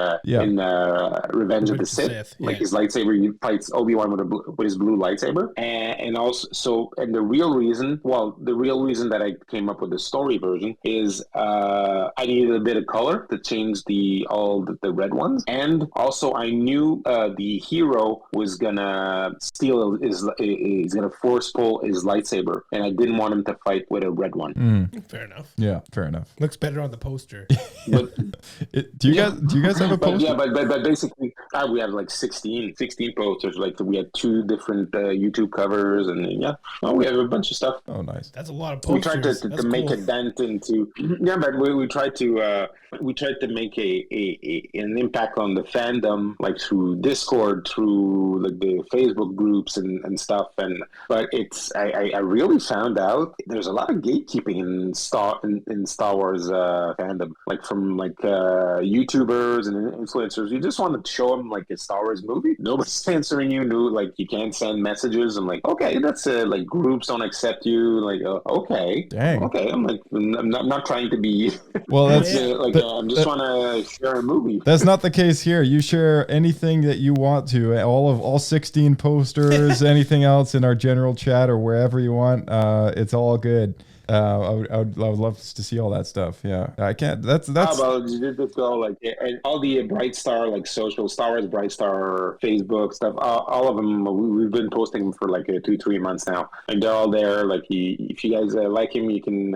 S8: Revenge of the Sith. Like his lightsaber, he fights Obi-Wan with his blue lightsaber, and the real reason that I came up with the story version is I needed a bit of color to change the red ones, and also I knew the hero was gonna steal he's gonna force pull his lightsaber, and I didn't want him to fight with a red one.
S7: Fair enough.
S5: Yeah, fair enough.
S7: Looks better on the poster.
S8: But,
S5: do you guys have a poster?
S8: But basically we have like 16 posters. Like we had 2 different YouTube covers, and we have a bunch of stuff.
S5: Oh, nice.
S7: That's a lot of posters.
S8: We tried to make a dent into but we tried to make an impact on the fandom, like through Discord, through like the Facebook groups and stuff. But I really found out there's a lot of gatekeeping in Star Wars fandom, like from YouTubers and influencers. You just want to show them like a Star Wars movie. Nobody's censoring you. You can't send messages. I'm like, okay, that's like groups don't accept you. Like, okay,
S5: dang,
S8: okay. I'm like, I'm not trying to be.
S5: Well, that's
S8: I'm just trying to share a movie.
S5: That's not the case here. You share anything that you want to. All 16 posters, anything else in our general chat or wherever you want. It's all good. I would love to see all that stuff. Yeah, I can't. That's.
S8: How about you just go and all the Brightstar social Star Wars Brightstar Facebook stuff. All of them we've been posting them for like 2-3 months now, and they're all there. Like if you guys like him, you can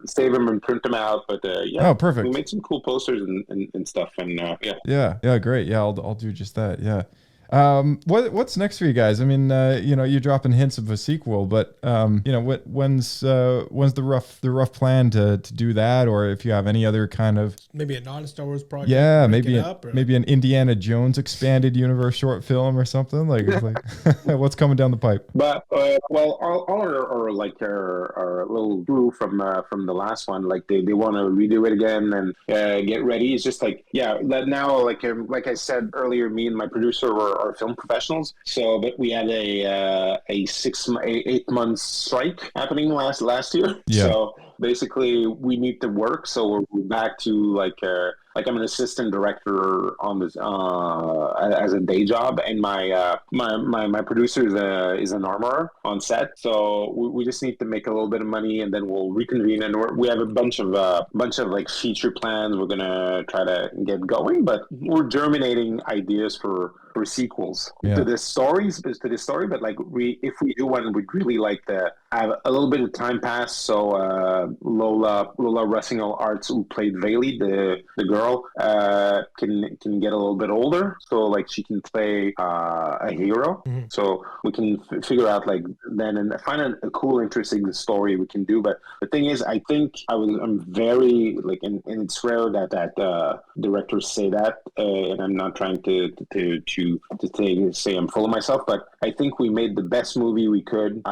S8: save them and print them out. But
S5: oh, perfect.
S8: We made some cool posters and stuff. And
S5: yeah, great. Yeah, I'll do just that. Yeah. What's next for you guys? I mean, you're dropping hints of a sequel, but when's the rough plan to do that, or if you have any other kind of
S7: maybe a non-Star Wars project?
S5: Yeah, maybe an Indiana Jones expanded universe short film or something like what's coming down the pipe?
S8: But well, all our little crew from the last one, like they want to redo it again and get ready. It's just like that now, like I said earlier, me and my producer are film professionals. So, but we had a 8 month strike happening last year. Yeah. So basically, we need to work. So we're back to like I'm an assistant director on this as a day job, and my producer is an armorer on set. So we just need to make a little bit of money, and then we'll reconvene. And we have a bunch of like feature plans we're gonna try to get going, but we're germinating ideas for sequels to this story. But like if we do one, we'd really like to have a little bit of time pass. So Lola Russingall Arts, who played Bailey, the girl, can get a little bit older, so like she can play a hero. Mm-hmm. So we can figure out like then and find a cool, interesting story we can do. But the thing is, I think I'm very like, and it's rare that directors say that, and I'm not trying to say I'm full of myself, but I think we made the best movie we could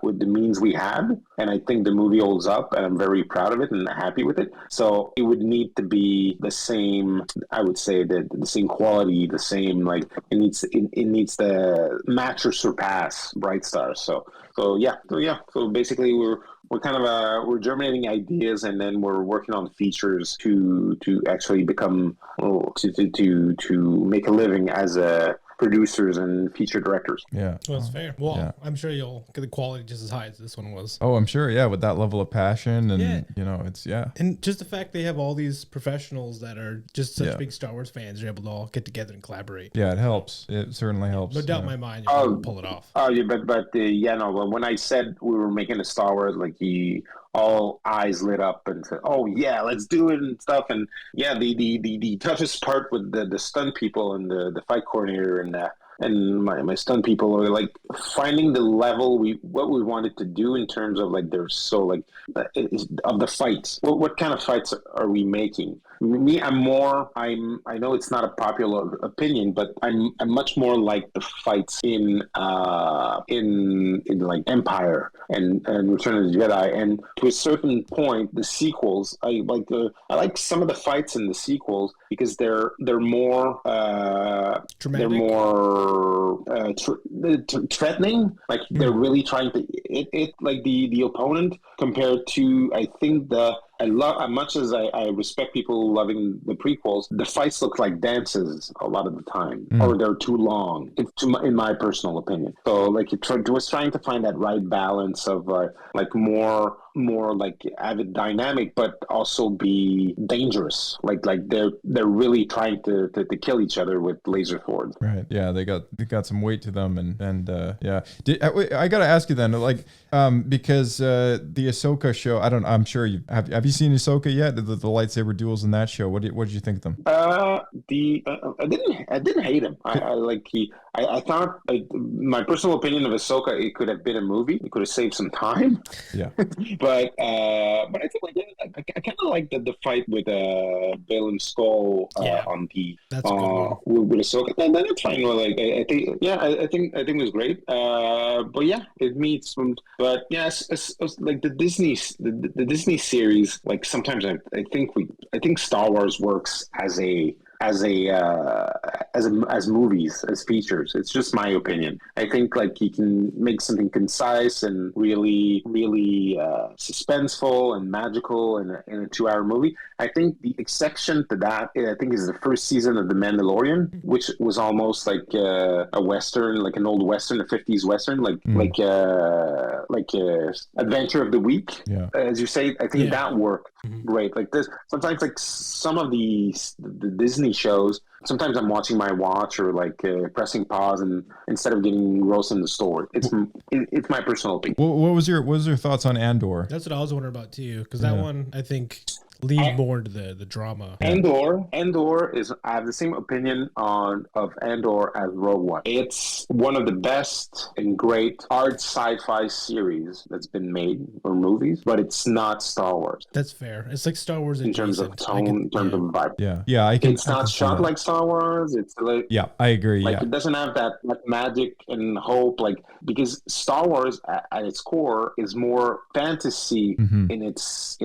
S8: with the means we had, and I think the movie holds up, and I'm very proud of it and happy with it. So it would need to be the same, I would say, the same quality, the same, like it needs to match or surpass Brightstar. So basically we're kind of we're germinating ideas, and then we're working on features to actually become to make a living as a producers and feature directors.
S5: Yeah.
S7: Well, that's fair. Well, I'm sure you'll get the quality just as high as this one was.
S5: Oh, I'm sure. Yeah. With that level of passion and, it's,
S7: And just the fact they have all these professionals that are just such big Star Wars fans are able to all get together and collaborate.
S5: Yeah, it helps. It certainly helps.
S7: No doubt in my mind you're able to pull it off.
S8: Oh, yeah, but when I said we were making a Star Wars, like all eyes lit up and said, "Oh yeah, let's do it," and stuff. And the toughest part with the stunt people and the fight coordinator and my stunt people are like finding the level what we wanted to do in terms of like they're so like of the fights. What kind of fights are we making? Me, I know it's not a popular opinion, but I'm much more like the fights in like Empire and Return of the Jedi, and to a certain point, the sequels. I like some of the fights in the sequels because they're more
S7: dramatic.
S8: They're more threatening. Like they're really trying to it like the opponent compared to, I think, I love, as much as I respect people loving the prequels, the fights look like dances a lot of the time, or they're too long, in my personal opinion. So like it was trying to find that right balance of like more like avid dynamic, but also be dangerous. Like they're really trying to kill each other with laser swords.
S5: Right. Yeah, they got some weight to them, and yeah. I gotta ask you then, like, because the Ahsoka show, I'm sure have you seen Ahsoka yet? The lightsaber duels in that show. What did you think of them?
S8: I didn't hate him. I thought, my personal opinion of Ahsoka, it could have been a movie. It could have saved some time. Yeah. But I think I kind of like the fight with Bale Skull on the with Ahsoka. And then it's fine. I think it was great. But yeah, it meets from. But yeah, it's like the Disney series. Like sometimes I think Star Wars works as movies, as features. It's just my opinion. I think like you can make something concise and really, really suspenseful and magical in a 2-hour movie. I think the exception to that, I think, is the first season of The Mandalorian, which was almost like a Western, like an old Western, a 50s Western, like Adventure of the Week. Yeah. As you say, I think that worked great. Like this, sometimes like some of the Disney shows, sometimes I'm watching my watch or like pressing pause, and instead of getting engrossed in the story, it's my personal opinion.
S5: What was your thoughts on Andor?
S7: That's what I was wondering about too, because that one, I think, lean more into the drama.
S8: Andor is. I have the same opinion of Andor as Rogue One. It's one of the best and great art sci-fi series that's been made or movies, but it's not Star Wars.
S7: That's fair. It's like Star Wars
S8: in terms of tone, in terms of vibe.
S5: Yeah, I can.
S8: It's not shot like Star Wars. It's like
S5: I agree.
S8: Like it doesn't have that magic and hope, like because Star Wars at its core is more fantasy in its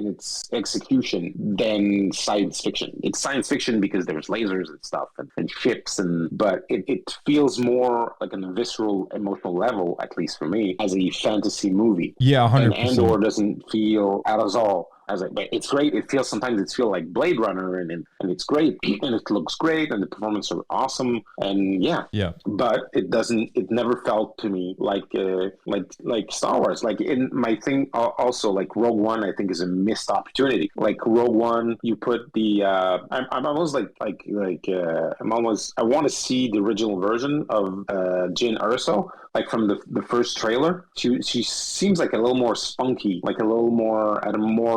S8: execution than science fiction. It's science fiction because there's lasers and stuff and ships but it feels more like on a visceral emotional level, at least for me, as a fantasy movie.
S5: Yeah, 100%.
S8: And Andor doesn't feel at all. But it's great. It feels like Blade Runner, and it's great, and it looks great, and the performances are awesome, and yeah. But it doesn't. It never felt to me like Star Wars. Like in my thing, also like Rogue One, I think is a missed opportunity. Like Rogue One, you put the. I'm almost I'm almost. I want to see the original version of Jyn Erso. Like from the first trailer, she seems like a little more spunky, like a little more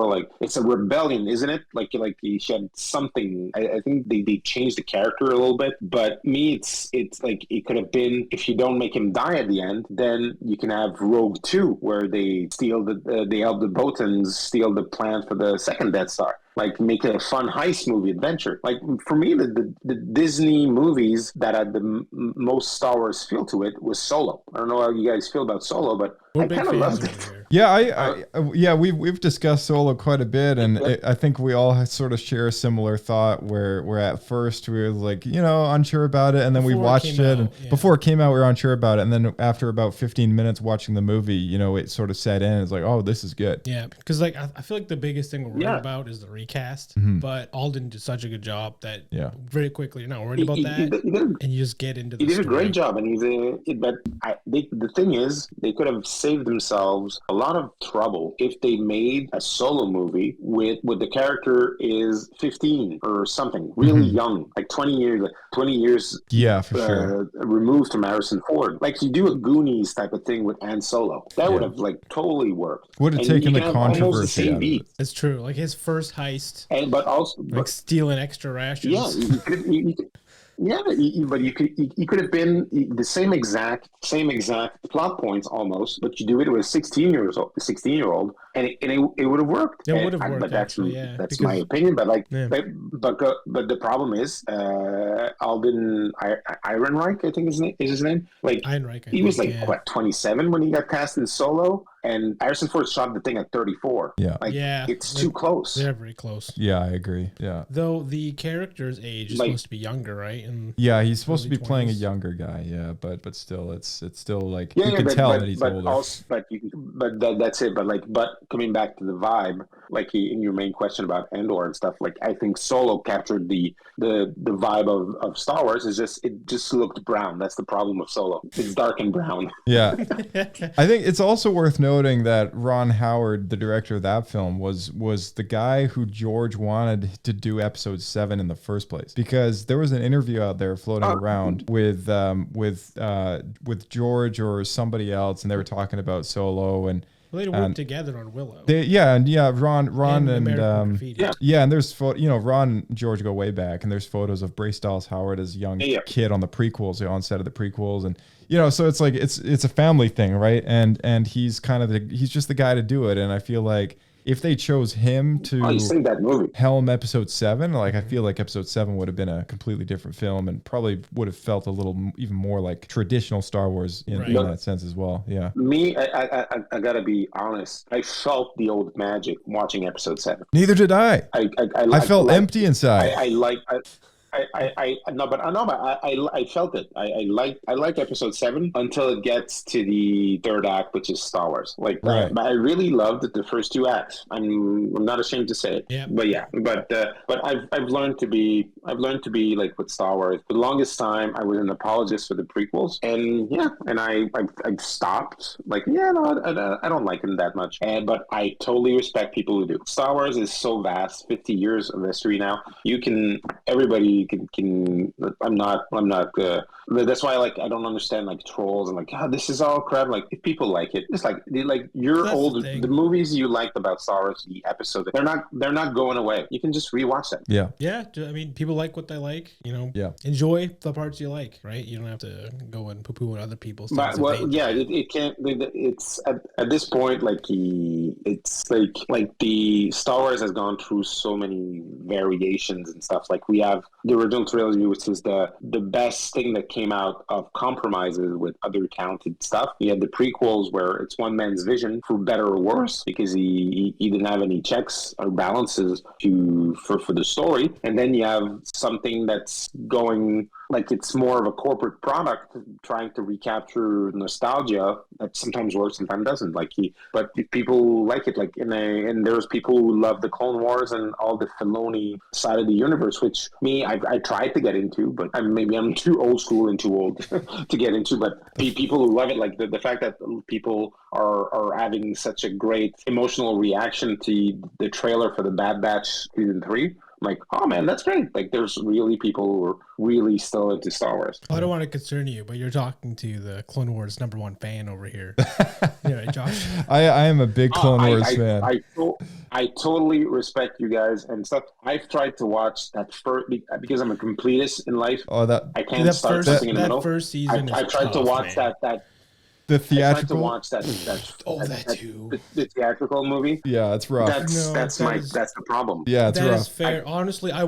S8: like it's a rebellion, isn't it? Like she had something. I think they changed the character a little bit, but me, it's like it could have been if you don't make him die at the end, then you can have Rogue 2 where they they help the Botans steal the plan for the second Death Star. Like make it a fun heist movie adventure. Like for me, the Disney movies that had the most Star Wars feel to it was Solo. I don't know how you guys feel about Solo, but I kind of loved it.
S5: Yeah, we've discussed Solo quite a bit, and I think we all sort of share a similar thought where at first we were like, unsure about it, and then we watched it, and before it came out, we were unsure about it, and then after about 15 minutes watching the movie, it sort of set in. It's like, oh, this is good.
S7: Yeah, because like I feel like the biggest thing we're worried about is the recast, but Alden did such a good job that very quickly you're not worried about that, and you just get into the
S8: story. He did a great job, and the thing is, they could have saved themselves a lot of trouble if they made a Solo movie with the character is 15 or something, really young, like 20 years
S5: yeah, for sure,
S8: removed from Harrison Ford. Like you do a Goonies type of thing with Han Solo, that would have like totally worked.
S5: Would have taken the controversy out of it.
S7: It's true, like his first heist,
S8: but also
S7: stealing extra rations.
S8: Yeah, but you could have been the same exact plot points almost, but you do it with a 16-year-old, and it would have worked.
S7: It would have worked.
S8: But that's my opinion. But but the problem is Alden Ehrenreich, I think is his name. Like
S7: Ehrenreich,
S8: he was like what 27 when he got cast in Solo. And Harrison Ford shot the thing at 34. It's too close.
S7: They're very close.
S5: Yeah, I agree. Yeah.
S7: Though the character's age is supposed to be younger, right?
S5: He's supposed to be playing a younger guy. Yeah, but still, it's still like you can tell that he's older.
S8: That's it. But coming back to the vibe, like in your main question about Andor and stuff, like I think Solo captured the vibe of Star Wars. It just looked brown. That's the problem with Solo. It's dark and brown.
S5: Yeah, I think it's also worth noting that Ron Howard, the director of that film, was the guy who George wanted to do episode 7 in the first place, because there was an interview out there floating around with George or somebody else, and they were talking about Solo and.
S7: Well, they worked together on Willow.
S5: Ron and there's Ron and George go way back, and there's photos of Bryce Dallas Howard as a young kid on the prequels, on set of the prequels, and so it's like it's a family thing, right? And he's kind of he's just the guy to do it, and I feel like if they chose him to helm episode 7, like I feel like episode 7 would have been a completely different film and probably would have felt a little even more like traditional Star Wars in that sense as well. Yeah.
S8: Me, I gotta be honest. I felt the old magic watching episode 7.
S5: Neither did I. I felt empty inside.
S8: I felt it. I like episode 7 until it gets to the third act, which is Star Wars. But I really loved the first 2 acts. I'm not ashamed to say it.
S7: Yeah.
S8: But I've learned to be like with Star Wars. For the longest time, I was an apologist for the prequels, and I've stopped. I don't like them that much. But I totally respect people who do. Star Wars is so vast, 50 years of history now. Everybody I'm not. That's why I don't understand like trolls and like, God, this is all crap. Like if people like it, it's like your
S7: That's
S8: old
S7: the
S8: movies you liked about Star Wars, the episodes, they're not going away. You can just rewatch them.
S5: Yeah.
S7: Yeah, I mean, people like what they like.
S5: Yeah.
S7: Enjoy the parts you like, right? You don't have to go and poo-poo on other people's things.
S8: But well, yeah, it can't. It's at this point it's like the Star Wars has gone through so many variations and stuff. Like we have the original trilogy, which is the best thing that came out of compromises with other talented stuff. You had the prequels where it's one man's vision for better or worse because he didn't have any checks or balances for the story. And then you have something that's going like it's more of a corporate product trying to recapture nostalgia that sometimes works, sometimes doesn't. But people like it. And there's people who love the Clone Wars and all the Filoni side of the universe, which I tried to get into, but maybe I'm too old school and too old to get into. But people who love it, like the fact that people are having such a great emotional reaction to the trailer for the Bad Batch season 3. I'm like, oh man, that's great. Like, there's really people who are really still into Star Wars.
S7: I don't want to concern you, but you're talking to the Clone Wars #1 fan over here. Yeah, Josh.
S5: I am a big Clone Wars fan.
S8: I totally respect you guys and stuff. I've tried to watch that first because I'm a completist in life.
S5: Oh,
S8: I can't start something in the middle.
S7: That first season.
S8: I tried to watch that.
S5: The theatrical.
S8: I tried to watch the theatrical movie.
S5: Yeah, it's rough.
S8: That's the problem.
S5: Yeah, it's rough.
S7: That is fair. Honestly, I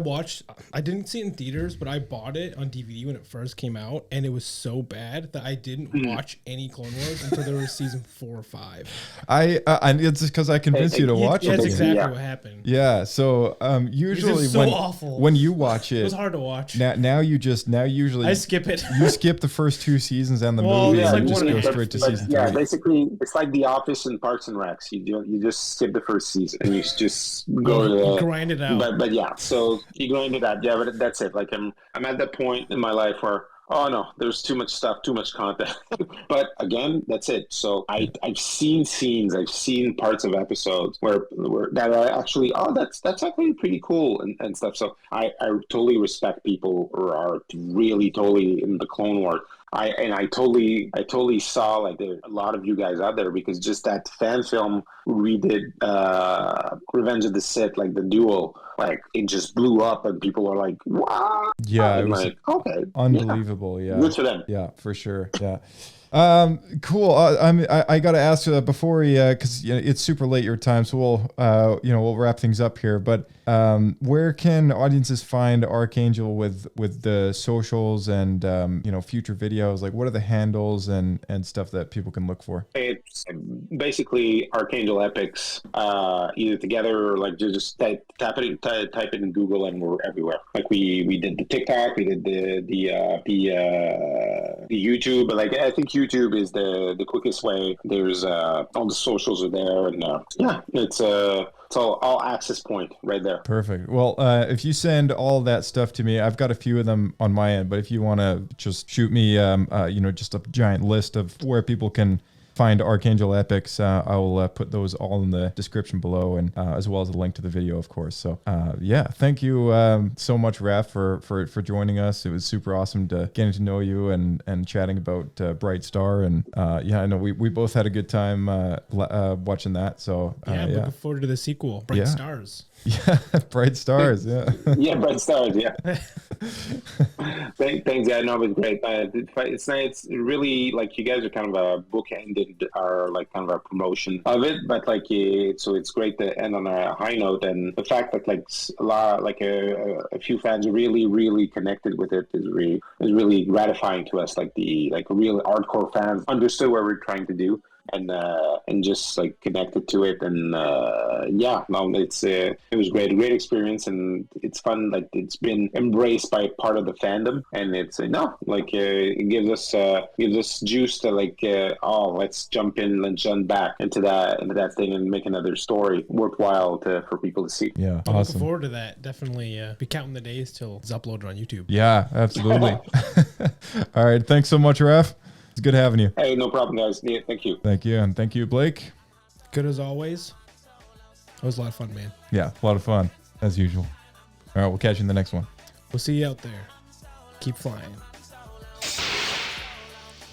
S7: didn't see it in theaters, but I bought it on DVD when it first came out, and it was so bad that I didn't watch any Clone Wars until there was season 4 or 5.
S5: It's just because I convinced you to watch it.
S7: That's exactly what happened.
S5: Yeah, so usually
S7: so awful.
S5: when you watch
S7: It was hard to watch.
S5: Now usually
S7: I skip it.
S5: You skip the first 2 seasons and the
S7: Well,
S5: movie
S7: it's
S5: and
S7: like
S5: just
S7: one
S5: go
S7: of the-
S5: straight to season 3.
S8: Yeah, basically, it's like The Office and Parks and Recs. You just skip the first season and you just go to
S7: You grind it out.
S8: But yeah, so you grind it out. Yeah, but that's it. Like I'm at that point in my life where, oh no, there's too much stuff, too much content. But again, that's it. So I've seen scenes, I've seen parts of episodes where that are actually, that's actually pretty cool and stuff. So I totally respect people who are really totally in the Clone Wars. I totally saw like a lot of you guys out there because just that fan film we did, Revenge of the Sith, like the duel, like it just blew up and people are like, wow.
S5: Yeah, it was
S8: like, okay,
S5: unbelievable. Yeah,
S8: good for them.
S5: Yeah, for sure. Yeah. Cool. I got to ask before we, because it's super late your time, so we'll wrap things up here. But where can audiences find Archangel with the socials and future videos? Like, what are the handles and stuff that people can look for?
S8: It's basically Archangel Epics, either together or like just type it in Google and we're everywhere. Like we did the TikTok, we did the YouTube, but like I think YouTube is the quickest way. There's all the socials are there, and it's all access point right there.
S5: Perfect. Well, if you send all that stuff to me, I've got a few of them on my end, but if you want to just shoot me, just a giant list of where people can find Archangel Epics, I will put those all in the description below, and as well as a link to the video, of course. So thank you so much, Raph, for joining us. It was super awesome getting to know you and chatting about Brightstar, and I know we both had a good time watching that. So
S7: I'm looking forward to the sequel, Bright Stars.
S5: Yeah, Bright Stars. Yeah.
S8: Yeah, Bright Stars. Yeah. Thanks. Yeah, no, it was great. It's nice. It's really like you guys are kind of a bookended, or like kind of a promotion of it, but like so it's great to end on a high note. And the fact that like a few fans really, really connected with it is really gratifying to us. Like real hardcore fans understood what we're trying to do. And just like connected to it, and it was great a and it's fun. Like it's been embraced by part of the fandom, and it's it gives us juice to let's jump back into that thing and make another story worthwhile for people to see.
S5: Yeah,
S7: I'm
S5: awesome.
S7: looking forward to that. Definitely be counting the days till it's uploaded on YouTube.
S5: Yeah, absolutely. All right, thanks so much, Raph. It's good having you.
S8: Hey, no problem, guys. Yeah, thank you.
S5: Thank you. And thank you, Blake.
S7: Good as always. It was a lot of fun, man.
S5: Yeah, a lot of fun, as usual. All right, we'll catch you in the next one.
S7: We'll see you out there. Keep flying.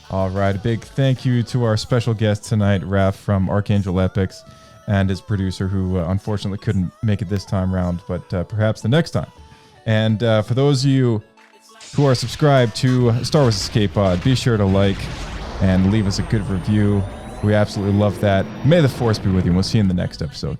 S5: All right, a big thank you to our special guest tonight, Raph from Archangel Epics, and his producer, who unfortunately couldn't make it this time round, but perhaps the next time. And for those of you who are subscribed to Star Wars Escape Pod, be sure to like and leave us a good review. We absolutely love that. May the Force be with you, and we'll see you in the next episode.